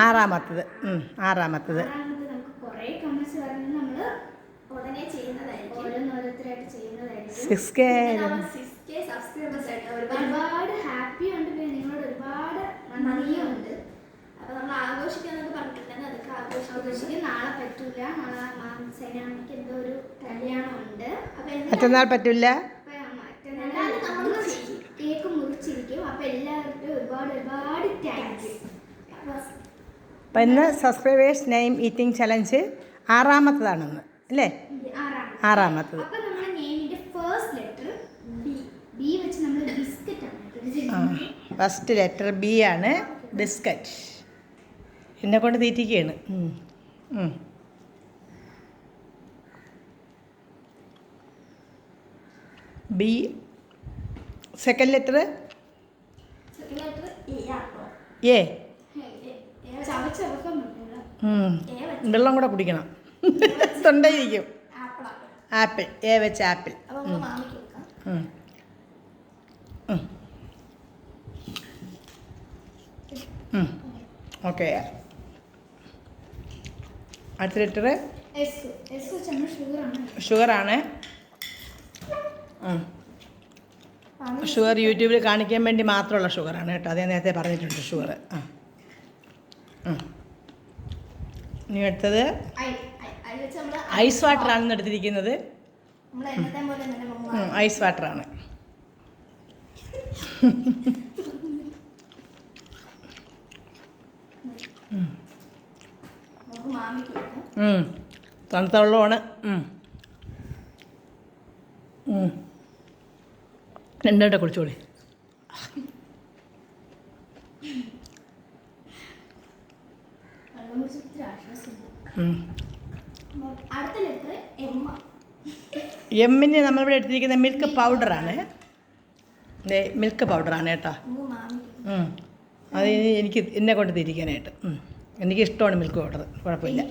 ആറാമത്തത് ആറാമത്തത്. നമുക്ക് കുറേ കമന്റ്സ് വരുന്നത് നമ്മൾ ഉടനെ ചെയ്യുന്നതായിരിക്കും, ഓരോരുത്തരായിട്ട് ചെയ്യുന്നതായിരിക്കും. 6K സബ്സ്ക്രൈബേഴ്സ് ആയിട്ട് ഒരുപാട് ഹാപ്പി ഉണ്ട്, പിന്നെ നിങ്ങളോട് ഒരുപാട് നന്ദിയുണ്ട്. അപ്പോൾ നമ്മൾ ആഘോഷിക്കാന്നൊക്കെ പറഞ്ഞിട്ടുണ്ടെങ്കിൽ അതൊക്കെ ആഘോഷിക്കും. നാളെ പറ്റൂല, നാളെ സൈനാമിക്ക് എന്തോ ഒരു കല്യാണം ഉണ്ട്. അപ്പോൾ മറ്റന്നാൾ പറ്റില്ല, കേക്ക് മുറിച്ചിരിക്കും. അപ്പോൾ എല്ലാവർക്കും ഒരുപാട് താങ്ക്സ്. അപ്പം ഇന്ന് സബ്സ്ക്രൈബേഴ്സ് നെയിം ഈറ്റിംഗ് ചലഞ്ച് ആറാമത്തതാണെന്ന് അല്ലേ? ആറാമത്തത്. അപ്പോൾ നമ്മുടെ നെയിമിൻ്റെ ഫസ്റ്റ് ലെറ്റർ ബി വെച്ച് നമ്മൾ ബിസ്ക്കറ്റ് ആണ്. ഫസ്റ്റ് ലെറ്റർ ബി ആണ്, ബിസ്ക്കറ്റ്. എന്നെ കൊണ്ട് തീറ്റിക്കുകയാണ്. ബി. Second letter A. വെള്ളം കൂടെ കുടിക്കണം, തൊണ്ടയിരിക്കും. ആപ്പിൾ. എ വെച്ച് ആപ്പിൾ. ഓക്കെ. അടുത്ത ലെറ്റർ ഷുഗറാണ്. ഷുഗർ യൂട്യൂബിൽ കാണിക്കാൻ വേണ്ടി മാത്രമുള്ള ഷുഗറാണ് കേട്ടോ, അത് ഞാൻ നേരത്തെ പറഞ്ഞിട്ടുണ്ട്. ഷുഗർ. ഇനി അടുത്തത് ഐസ് വാട്ടറാണെന്ന് എടുത്തിരിക്കുന്നത്. ഐസ് വാട്ടറാണ്. തണുത്ത വെള്ളമാണ്. രണ്ടായിട്ട് കുടിച്ചോളി. എമ്മിന് നമ്മളിവിടെ എടുത്തിരിക്കുന്ന മിൽക്ക് പൗഡറാണ്. മിൽക്ക് പൗഡറാണ് കേട്ടോ. അത് എനിക്ക് എന്നെ കൊണ്ട് തിരിക്കാനായിട്ട് എനിക്കിഷ്ടമാണ് മിൽക്ക് പൗഡർ, കുഴപ്പമില്ല.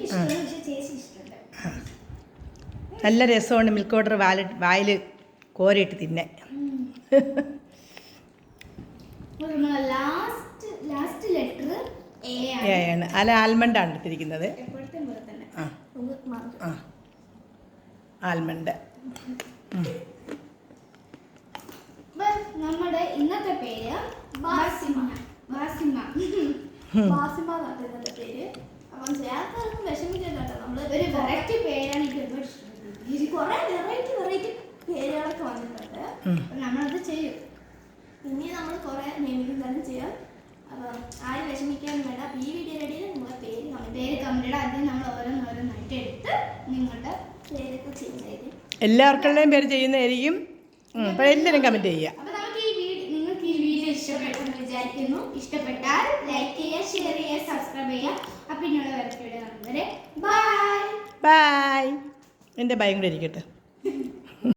നല്ല രസമാണ് മിൽക്ക് പൗഡർ വായിൽ കോരിയിട്ട് തിന്നെ. എ ആണ്. അല്ല, ആൽമണ്ടാണ് എടുത്തിരിക്കുന്നത്. ആൽമണ്ട്. നമ്മുടെ ഇന്നത്തെ പേര് ബാസിമ. പേര് വിഷമിച്ചിട്ടോ. നമ്മൾ ഒരു വെറൈറ്റി പേരാണ്. എനിക്ക് കുറെ വെറൈറ്റി പേരുകളൊക്കെ വന്നിട്ടുണ്ട്. നമ്മളത് ചെയ്യും. ഇനി നമ്മൾ കുറെ നെയിമിംഗ് തന്നെ ചെയ്യാം. അപ്പം ആരും വിഷമിക്കാനും വേണ്ട. അപ്പോൾ ഈ വീഡിയോ റെഡിയിൽ നിങ്ങളുടെ പേര് കമന്റ് ആദ്യം നമ്മൾ ഓരോന്നായിട്ട് എടുത്ത് നിങ്ങളുടെ പേരൊക്കെ ചെയ്യുന്നതായിരിക്കും. എല്ലാവർക്കുടെയും പേര് ചെയ്യുന്നതായിരിക്കും. അപ്പോൾ എല്ലാവരും കമന്റ് ചെയ്യുക. അപ്പോൾ നമുക്ക് നിങ്ങൾക്ക് ഈ വീഡിയോ ഇഷ്ടപ്പെട്ടെന്ന് വിചാരിക്കുന്നു. ഇഷ്ടപ്പെട്ടാൽ ലൈക്ക് ചെയ്യുക, ഷെയർ ചെയ്യുക, സബ്സ്ക്രൈബ് ചെയ്യുക. അപ്പോൾ ഇനിയുള്ള വരെ ബൈ. ബൈ. എൻ്റെ ബൈ കൂടെ ഇരിക്കട്ടെ.